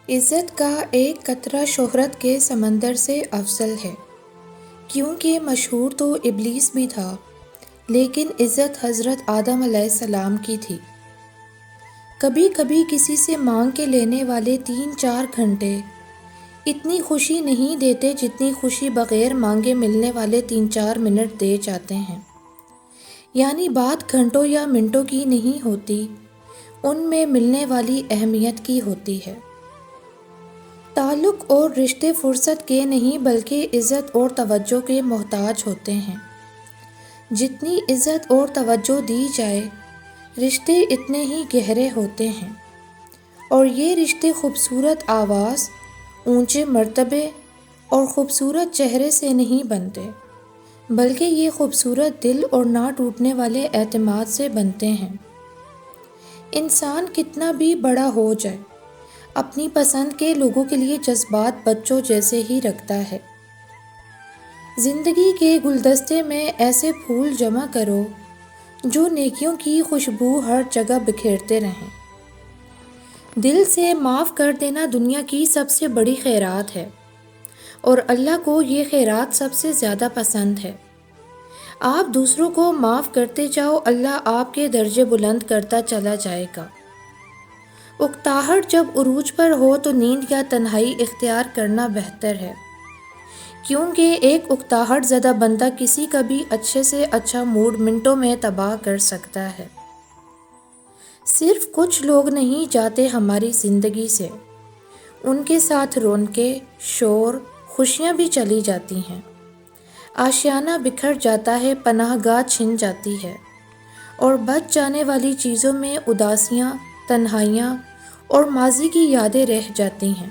عزت کا ایک قطرہ شہرت کے سمندر سے افضل ہے، کیونکہ مشہور تو ابلیس بھی تھا، لیکن عزت حضرت آدم علیہ السلام کی تھی۔ کبھی کبھی کسی سے مانگ کے لینے والے 3-4 گھنٹے اتنی خوشی نہیں دیتے جتنی خوشی بغیر مانگے ملنے والے 3-4 منٹ دے جاتے ہیں۔ یعنی بات گھنٹوں یا منٹوں کی نہیں ہوتی، ان میں ملنے والی اہمیت کی ہوتی ہے۔ تعلق اور رشتے فرصت کے نہیں بلکہ عزت اور توجہ کے محتاج ہوتے ہیں۔ جتنی عزت اور توجہ دی جائے، رشتے اتنے ہی گہرے ہوتے ہیں، اور یہ رشتے خوبصورت آواز، اونچے مرتبے اور خوبصورت چہرے سے نہیں بنتے، بلکہ یہ خوبصورت دل اور نہ ٹوٹنے والے اعتماد سے بنتے ہیں۔ انسان کتنا بھی بڑا ہو جائے، اپنی پسند کے لوگوں کے لیے جذبات بچوں جیسے ہی رکھتا ہے۔ زندگی کے گلدستے میں ایسے پھول جمع کرو جو نیکیوں کی خوشبو ہر جگہ بکھیرتے رہیں۔ دل سے معاف کر دینا دنیا کی سب سے بڑی خیرات ہے، اور اللہ کو یہ خیرات سب سے زیادہ پسند ہے۔ آپ دوسروں کو معاف کرتے جاؤ، اللہ آپ کے درجے بلند کرتا چلا جائے گا۔ اکتاہٹ جب عروج پر ہو تو نیند یا تنہائی اختیار کرنا بہتر ہے، کیونکہ ایک اکتاہٹ زدہ بندہ کسی کا بھی اچھے سے اچھا موڈ منٹوں میں تباہ کر سکتا ہے۔ صرف کچھ لوگ نہیں جاتے ہماری زندگی سے، ان کے ساتھ رونقیں، شور، خوشیاں بھی چلی جاتی ہیں۔ آشیانہ بکھر جاتا ہے، پناہ گاہ چھن جاتی ہے، اور بچ جانے والی چیزوں میں اداسیاں، تنہائیاں اور ماضی کی یادیں رہ جاتی ہیں۔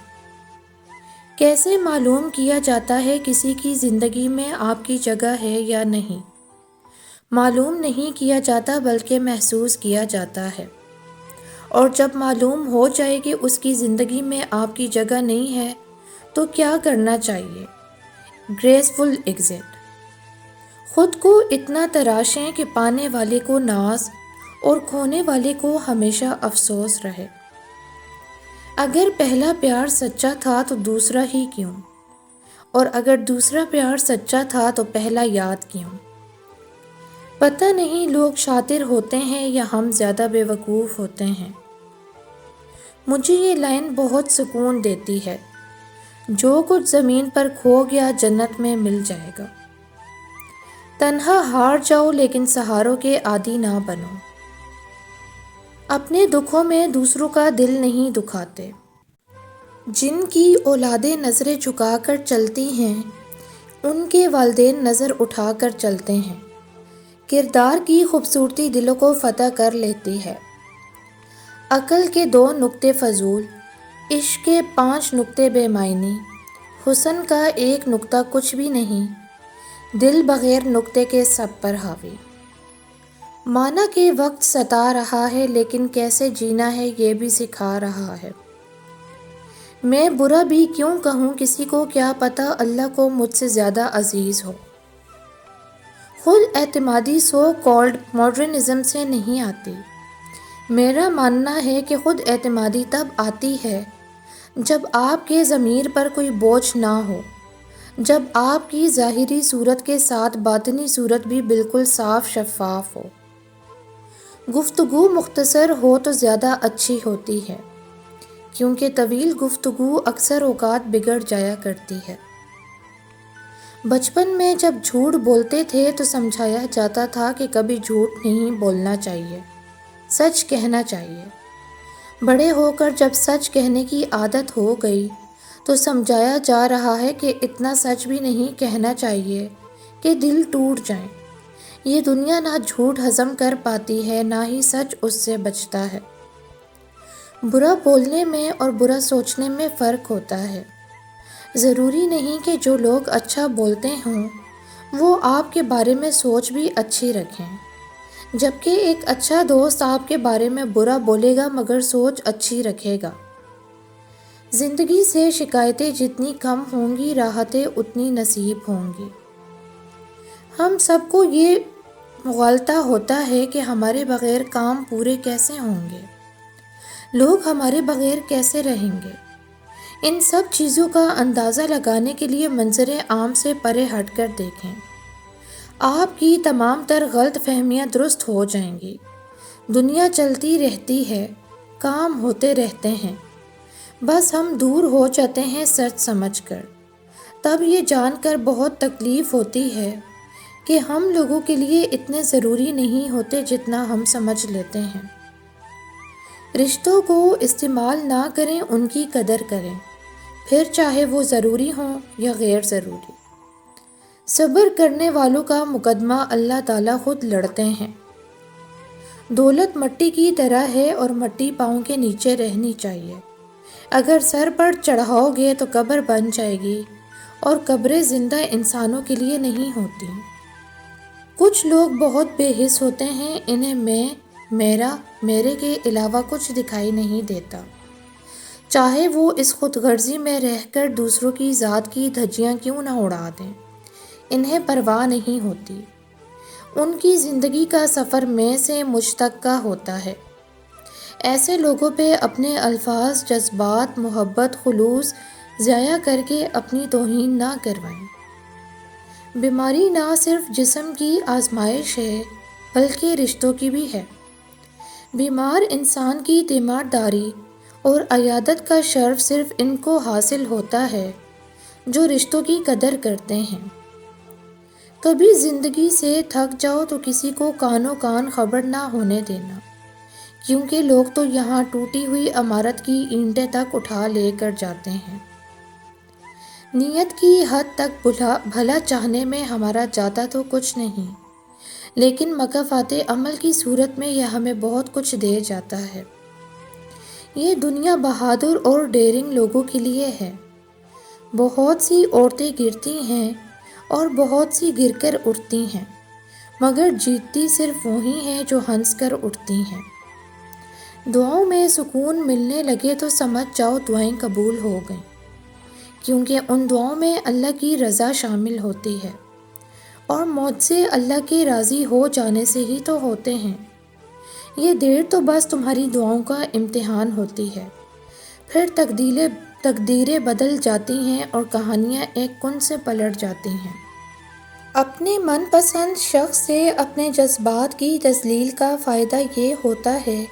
کیسے معلوم کیا جاتا ہے کسی کی زندگی میں آپ کی جگہ ہے یا نہیں؟ معلوم نہیں کیا جاتا بلکہ محسوس کیا جاتا ہے، اور جب معلوم ہو جائے کہ اس کی زندگی میں آپ کی جگہ نہیں ہے تو کیا کرنا چاہیے؟ Graceful exit. خود کو اتنا تراشیں کہ پانے والے کو ناز اور کھونے والے کو ہمیشہ افسوس رہے۔ اگر پہلا پیار سچا تھا تو دوسرا ہی کیوں؟ اور اگر دوسرا پیار سچا تھا تو پہلا یاد کیوں؟ پتہ نہیں لوگ شاطر ہوتے ہیں یا ہم زیادہ بے وقوف ہوتے ہیں۔ مجھے یہ لائن بہت سکون دیتی ہے، جو کچھ زمین پر کھو گیا جنت میں مل جائے گا۔ تنہا ہار جاؤ لیکن سہاروں کے عادی نہ بنو۔ اپنے دکھوں میں دوسروں کا دل نہیں دکھاتے۔ جن کی اولادیں نظریں جھکا کر چلتی ہیں، ان کے والدین نظر اٹھا کر چلتے ہیں۔ کردار کی خوبصورتی دلوں کو فتح کر لیتی ہے۔ عقل کے 2 نقطے فضول، عشق کے 5 نقطے بے معنی، حسن کا 1 نقطہ کچھ بھی نہیں، دل بغیر نقطے کے سب پر حاوی۔ مانا کہ وقت ستا رہا ہے لیکن کیسے جینا ہے یہ بھی سکھا رہا ہے۔ میں برا بھی کیوں کہوں کسی کو، کیا پتہ اللہ کو مجھ سے زیادہ عزیز ہو۔ خود اعتمادی سو کالڈ ماڈرنزم سے نہیں آتی۔ میرا ماننا ہے کہ خود اعتمادی تب آتی ہے جب آپ کے ضمیر پر کوئی بوجھ نہ ہو، جب آپ کی ظاہری صورت کے ساتھ باطنی صورت بھی بالکل صاف شفاف ہو۔ گفتگو مختصر ہو تو زیادہ اچھی ہوتی ہے، کیونکہ طویل گفتگو اکثر اوقات بگڑ جایا کرتی ہے۔ بچپن میں جب جھوٹ بولتے تھے تو سمجھایا جاتا تھا کہ کبھی جھوٹ نہیں بولنا چاہیے، سچ کہنا چاہیے۔ بڑے ہو کر جب سچ کہنے کی عادت ہو گئی تو سمجھایا جا رہا ہے کہ اتنا سچ بھی نہیں کہنا چاہیے کہ دل ٹوٹ جائیں۔ یہ دنیا نہ جھوٹ ہضم کر پاتی ہے، نہ ہی سچ اس سے بچتا ہے۔ برا بولنے میں اور برا سوچنے میں فرق ہوتا ہے۔ ضروری نہیں کہ جو لوگ اچھا بولتے ہوں وہ آپ کے بارے میں سوچ بھی اچھی رکھیں، جبکہ ایک اچھا دوست آپ کے بارے میں برا بولے گا مگر سوچ اچھی رکھے گا۔ زندگی سے شکایتیں جتنی کم ہوں گی، راحتیں اتنی نصیب ہوں گی۔ ہم سب کو یہ مغالطہ ہوتا ہے کہ ہمارے بغیر کام پورے کیسے ہوں گے، لوگ ہمارے بغیر کیسے رہیں گے۔ ان سب چیزوں کا اندازہ لگانے کے لیے منظر عام سے پرے ہٹ کر دیکھیں۔ آپ کی تمام تر غلط فہمیاں درست ہو جائیں گی۔ دنیا چلتی رہتی ہے، کام ہوتے رہتے ہیں، بس ہم دور ہو جاتے ہیں سچ سمجھ کر۔ تب یہ جان کر بہت تکلیف ہوتی ہے کہ ہم لوگوں کے لیے اتنے ضروری نہیں ہوتے جتنا ہم سمجھ لیتے ہیں۔ رشتوں کو استعمال نہ کریں، ان کی قدر کریں، پھر چاہے وہ ضروری ہوں یا غیر ضروری۔ صبر کرنے والوں کا مقدمہ اللہ تعالیٰ خود لڑتے ہیں۔ دولت مٹی کی طرح ہے اور مٹی پاؤں کے نیچے رہنی چاہیے۔ اگر سر پر چڑھاؤ گے تو قبر بن جائے گی، اور قبریں زندہ انسانوں کے لیے نہیں ہوتی۔ کچھ لوگ بہت بے حس ہوتے ہیں، انہیں میں، میرا، میرے کے علاوہ کچھ دکھائی نہیں دیتا، چاہے وہ اس خود غرضی میں رہ کر دوسروں کی ذات کی دھجیاں کیوں نہ اڑا دیں، انہیں پرواہ نہیں ہوتی۔ ان کی زندگی کا سفر میں سے مجھ تک کا ہوتا ہے۔ ایسے لوگوں پہ اپنے الفاظ، جذبات، محبت، خلوص ضائع کر کے اپنی توہین نہ کروائیں۔ بیماری نہ صرف جسم کی آزمائش ہے بلکہ رشتوں کی بھی ہے۔ بیمار انسان کی تیمارداری اور عیادت کا شرف صرف ان کو حاصل ہوتا ہے جو رشتوں کی قدر کرتے ہیں۔ کبھی زندگی سے تھک جاؤ تو کسی کو کانوں کان خبر نہ ہونے دینا، کیونکہ لوگ تو یہاں ٹوٹی ہوئی عمارت کی اینٹیں تک اٹھا لے کر جاتے ہیں۔ نیت کی حد تک بھلا چاہنے میں ہمارا جاتا تو کچھ نہیں، لیکن مکافات عمل کی صورت میں یہ ہمیں بہت کچھ دے جاتا ہے۔ یہ دنیا بہادر اور ڈیرنگ لوگوں کے لیے ہے۔ بہت سی عورتیں گرتی ہیں اور بہت سی گر کر اٹھتی ہیں، مگر جیتتی صرف وہی ہیں جو ہنس کر اٹھتی ہیں۔ دعاؤں میں سکون ملنے لگے تو سمجھ جاؤ دعائیں قبول ہو گئیں، کیونکہ ان دعاؤں میں اللہ کی رضا شامل ہوتی ہے، اور معجزے اللہ کے راضی ہو جانے سے ہی تو ہوتے ہیں۔ یہ دیر تو بس تمہاری دعاؤں کا امتحان ہوتی ہے، پھر تقدیریں بدل جاتی ہیں اور کہانیاں ایک کن سے پلٹ جاتی ہیں۔ اپنے من پسند شخص سے اپنے جذبات کی تذلیل کا فائدہ یہ ہوتا ہے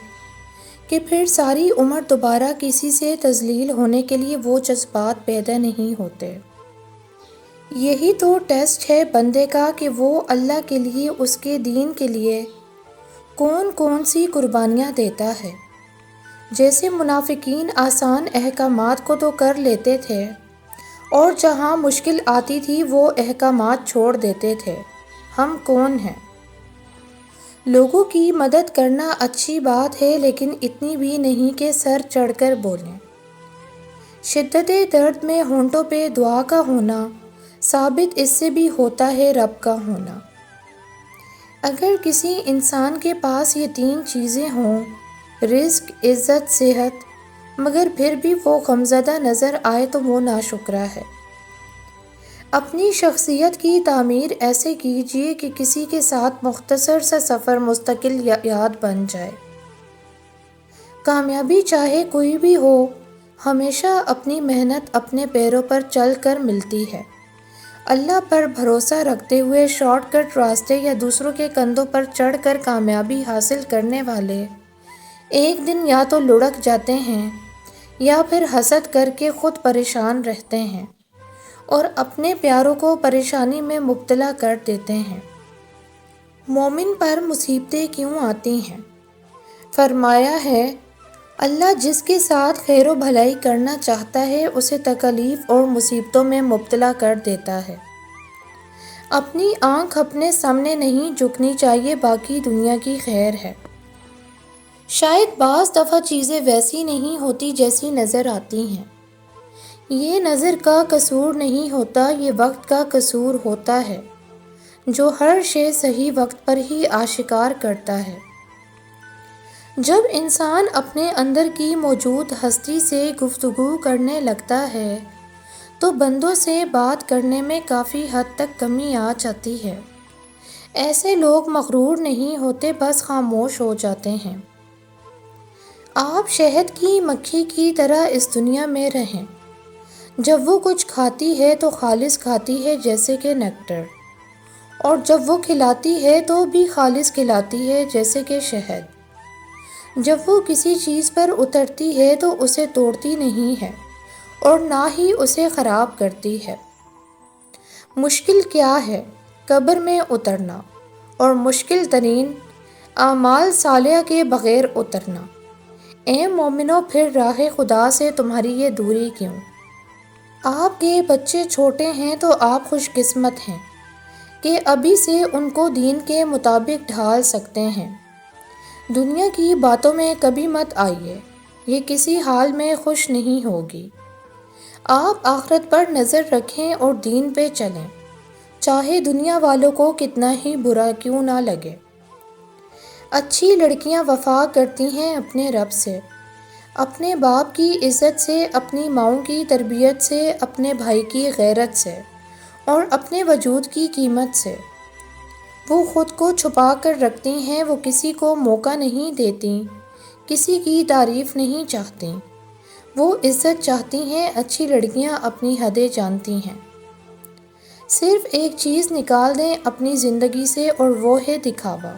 کہ پھر ساری عمر دوبارہ کسی سے تذلیل ہونے کے لیے وہ جذبات پیدا نہیں ہوتے۔ یہی تو ٹیسٹ ہے بندے کا کہ وہ اللہ کے لیے، اس کے دین کے لیے کون کون سی قربانیاں دیتا ہے۔ جیسے منافقین آسان احکامات کو تو کر لیتے تھے، اور جہاں مشکل آتی تھی وہ احکامات چھوڑ دیتے تھے۔ ہم کون ہیں؟ لوگوں کی مدد کرنا اچھی بات ہے، لیکن اتنی بھی نہیں کہ سر چڑھ کر بولیں۔ شدت درد میں ہونٹوں پہ دعا کا ہونا ثابت اس سے بھی ہوتا ہے رب کا ہونا۔ اگر کسی انسان کے پاس یہ تین چیزیں ہوں، رزق، عزت، صحت، مگر پھر بھی وہ غمزدہ نظر آئے تو وہ ناشکرا ہے۔ اپنی شخصیت کی تعمیر ایسے کیجیے کہ کسی کے ساتھ مختصر سا سفر مستقل یاد بن جائے۔ کامیابی چاہے کوئی بھی ہو، ہمیشہ اپنی محنت اپنے پیروں پر چل کر ملتی ہے۔ اللہ پر بھروسہ رکھتے ہوئے شارٹ کٹ راستے یا دوسروں کے کندھوں پر چڑھ کر کامیابی حاصل کرنے والے ایک دن یا تو لڑک جاتے ہیں یا پھر حسد کر کے خود پریشان رہتے ہیں اور اپنے پیاروں کو پریشانی میں مبتلا کر دیتے ہیں۔ مومن پر مصیبتیں کیوں آتی ہیں؟ فرمایا ہے، اللہ جس کے ساتھ خیر و بھلائی کرنا چاہتا ہے اسے تکالیف اور مصیبتوں میں مبتلا کر دیتا ہے۔ اپنی آنکھ اپنے سامنے نہیں جھکنی چاہیے، باقی دنیا کی خیر ہے۔ شاید بعض دفعہ چیزیں ویسی نہیں ہوتی جیسی نظر آتی ہیں۔ یہ نظر کا قصور نہیں ہوتا، یہ وقت کا قصور ہوتا ہے جو ہر شے صحیح وقت پر ہی آشکار کرتا ہے۔ جب انسان اپنے اندر کی موجود ہستی سے گفتگو کرنے لگتا ہے تو بندوں سے بات کرنے میں کافی حد تک کمی آ جاتی ہے۔ ایسے لوگ مغرور نہیں ہوتے، بس خاموش ہو جاتے ہیں۔ آپ شہد کی مکھی کی طرح اس دنیا میں رہیں، جب وہ کچھ کھاتی ہے تو خالص کھاتی ہے جیسے کہ نیکٹر، اور جب وہ کھلاتی ہے تو بھی خالص کھلاتی ہے جیسے کہ شہد۔ جب وہ کسی چیز پر اترتی ہے تو اسے توڑتی نہیں ہے اور نہ ہی اسے خراب کرتی ہے۔ مشکل کیا ہے قبر میں اترنا، اور مشکل ترین اعمال صالحہ کے بغیر اترنا۔ اے مومنو، پھر راہ خدا سے تمہاری یہ دوری کیوں؟ آپ کے بچے چھوٹے ہیں تو آپ خوش قسمت ہیں کہ ابھی سے ان کو دین کے مطابق ڈھال سکتے ہیں۔ دنیا کی باتوں میں کبھی مت آئیے، یہ کسی حال میں خوش نہیں ہوگی۔ آپ آخرت پر نظر رکھیں اور دین پہ چلیں، چاہے دنیا والوں کو کتنا ہی برا کیوں نہ لگے۔ اچھی لڑکیاں وفا کرتی ہیں اپنے رب سے، اپنے باپ کی عزت سے، اپنی ماؤں کی تربیت سے، اپنے بھائی کی غیرت سے اور اپنے وجود کی قیمت سے۔ وہ خود کو چھپا کر رکھتی ہیں، وہ کسی کو موقع نہیں دیتی، کسی کی تعریف نہیں چاہتی، وہ عزت چاہتی ہیں۔ اچھی لڑکیاں اپنی حدیں جانتی ہیں۔ صرف ایک چیز نکال دیں اپنی زندگی سے اور وہ ہے دکھاوا۔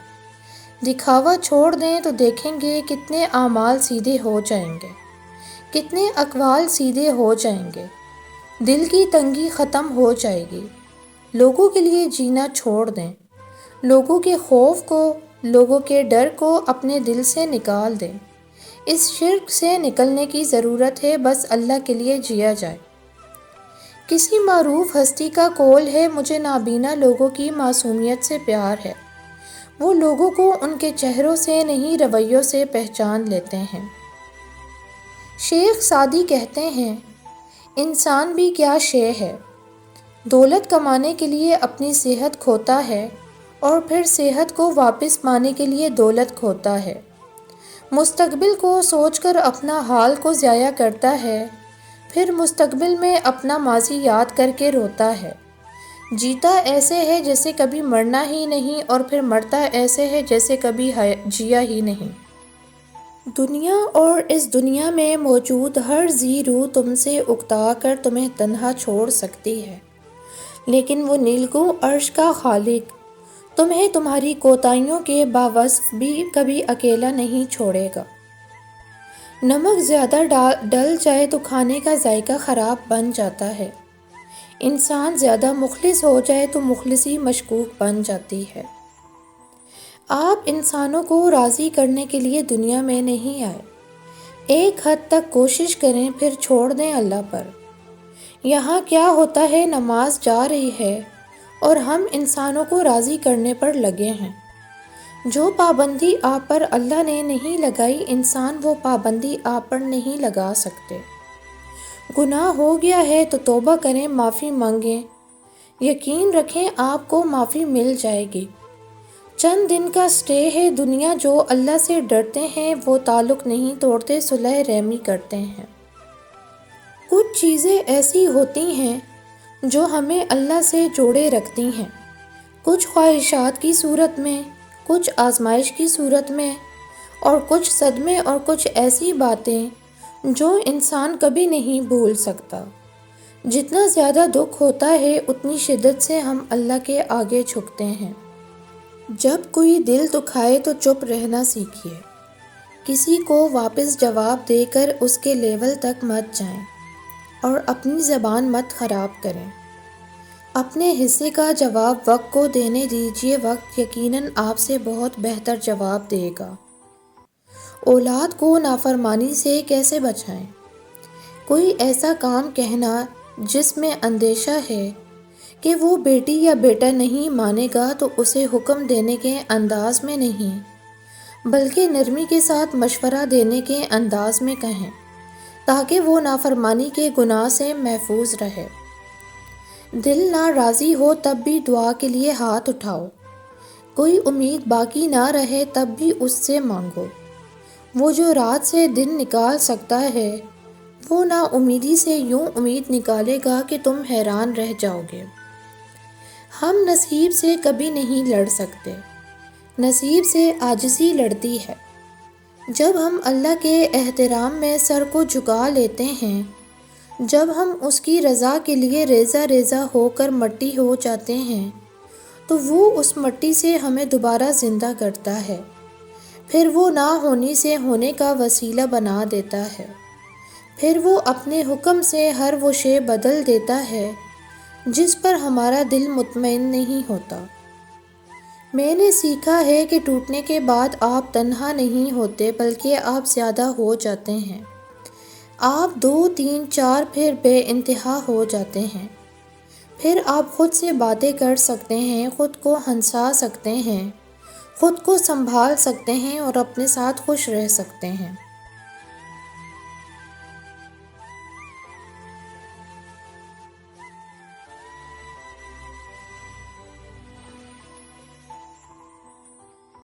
دکھاوا چھوڑ دیں تو دیکھیں گے کتنے اعمال سیدھے ہو جائیں گے، کتنے اقوال سیدھے ہو جائیں گے، دل کی تنگی ختم ہو جائے گی۔ لوگوں کے لیے جینا چھوڑ دیں، لوگوں کے خوف کو، لوگوں کے ڈر کو اپنے دل سے نکال دیں۔ اس شرک سے نکلنے کی ضرورت ہے، بس اللہ کے لیے جیا جائے۔ کسی معروف ہستی کا قول ہے، مجھے نابینا لوگوں کی معصومیت سے پیار ہے۔ وہ لوگوں کو ان کے چہروں سے نہیں رویوں سے پہچان لیتے ہیں۔ شیخ سعدی کہتے ہیں، انسان بھی کیا شے ہے، دولت کمانے کے لیے اپنی صحت کھوتا ہے اور پھر صحت کو واپس پانے کے لیے دولت کھوتا ہے۔ مستقبل کو سوچ کر اپنا حال کو ضائع کرتا ہے، پھر مستقبل میں اپنا ماضی یاد کر کے روتا ہے۔ جیتا ایسے ہے جیسے کبھی مرنا ہی نہیں، اور پھر مرتا ایسے ہے جیسے کبھی جیا ہی نہیں۔ دنیا اور اس دنیا میں موجود ہر ذی روح تم سے اکتا کر تمہیں تنہا چھوڑ سکتی ہے، لیکن وہ نیلگوں عرش کا خالق تمہیں تمہاری کوتاہیوں کے باوصف بھی کبھی اکیلا نہیں چھوڑے گا۔ نمک زیادہ ڈل جائے تو کھانے کا ذائقہ خراب بن جاتا ہے۔ انسان زیادہ مخلص ہو جائے تو مخلصی مشکوک بن جاتی ہے۔ آپ انسانوں کو راضی کرنے کے لیے دنیا میں نہیں آئے۔ ایک حد تک کوشش کریں، پھر چھوڑ دیں اللہ پر۔ یہاں کیا ہوتا ہے، نماز جا رہی ہے اور ہم انسانوں کو راضی کرنے پر لگے ہیں۔ جو پابندی آپ پر اللہ نے نہیں لگائی، انسان وہ پابندی آپ پر نہیں لگا سکتے۔ گناہ ہو گیا ہے تو توبہ کریں، معافی مانگیں، یقین رکھیں آپ کو معافی مل جائے گی۔ چند دن کا سٹے ہے دنیا، جو اللہ سے ڈرتے ہیں وہ تعلق نہیں توڑتے، صلح رحمی کرتے ہیں۔ کچھ چیزیں ایسی ہوتی ہیں جو ہمیں اللہ سے جوڑے رکھتی ہیں، کچھ خواہشات کی صورت میں، کچھ آزمائش کی صورت میں، اور کچھ صدمے، اور کچھ ایسی باتیں جو انسان کبھی نہیں بھول سکتا۔ جتنا زیادہ دکھ ہوتا ہے اتنی شدت سے ہم اللہ کے آگے جھکتے ہیں۔ جب کوئی دل دکھائے تو چپ رہنا سیکھیے، کسی کو واپس جواب دے کر اس کے لیول تک مت جائیں اور اپنی زبان مت خراب کریں۔ اپنے حصے کا جواب وقت کو دینے دیجیے، وقت یقیناً آپ سے بہت بہتر جواب دے گا۔ اولاد کو نافرمانی سے کیسے بچائیں؟ کوئی ایسا کام کہنا جس میں اندیشہ ہے کہ وہ بیٹی یا بیٹا نہیں مانے گا تو اسے حکم دینے کے انداز میں نہیں، بلکہ نرمی کے ساتھ مشورہ دینے کے انداز میں کہیں، تاکہ وہ نافرمانی کے گناہ سے محفوظ رہے۔ دل نہ راضی ہو تب بھی دعا کے لیے ہاتھ اٹھاؤ، کوئی امید باقی نہ رہے تب بھی اس سے مانگو۔ وہ جو رات سے دن نکال سکتا ہے، وہ نا امیدی سے یوں امید نکالے گا کہ تم حیران رہ جاؤ گے۔ ہم نصیب سے کبھی نہیں لڑ سکتے، نصیب سے عاجزی لڑتی ہے۔ جب ہم اللہ کے احترام میں سر کو جھکا لیتے ہیں جب ہم اس کی رضا کے لیے ریزہ ریزہ ہو کر مٹی ہو جاتے ہیں تو وہ اس مٹی سے ہمیں دوبارہ زندہ کرتا ہے، پھر وہ نہ ہونی سے ہونے کا وسیلہ بنا دیتا ہے، پھر وہ اپنے حکم سے ہر وہ شے بدل دیتا ہے جس پر ہمارا دل مطمئن نہیں ہوتا۔ میں نے سیکھا ہے کہ ٹوٹنے کے بعد آپ تنہا نہیں ہوتے بلکہ آپ زیادہ ہو جاتے ہیں۔ آپ 2، 3، 4 پھر بے انتہا ہو جاتے ہیں۔ پھر آپ خود سے باتیں کر سکتے ہیں، خود کو ہنسا سکتے ہیں، خود کو سنبھال سکتے ہیں اور اپنے ساتھ خوش رہ سکتے ہیں۔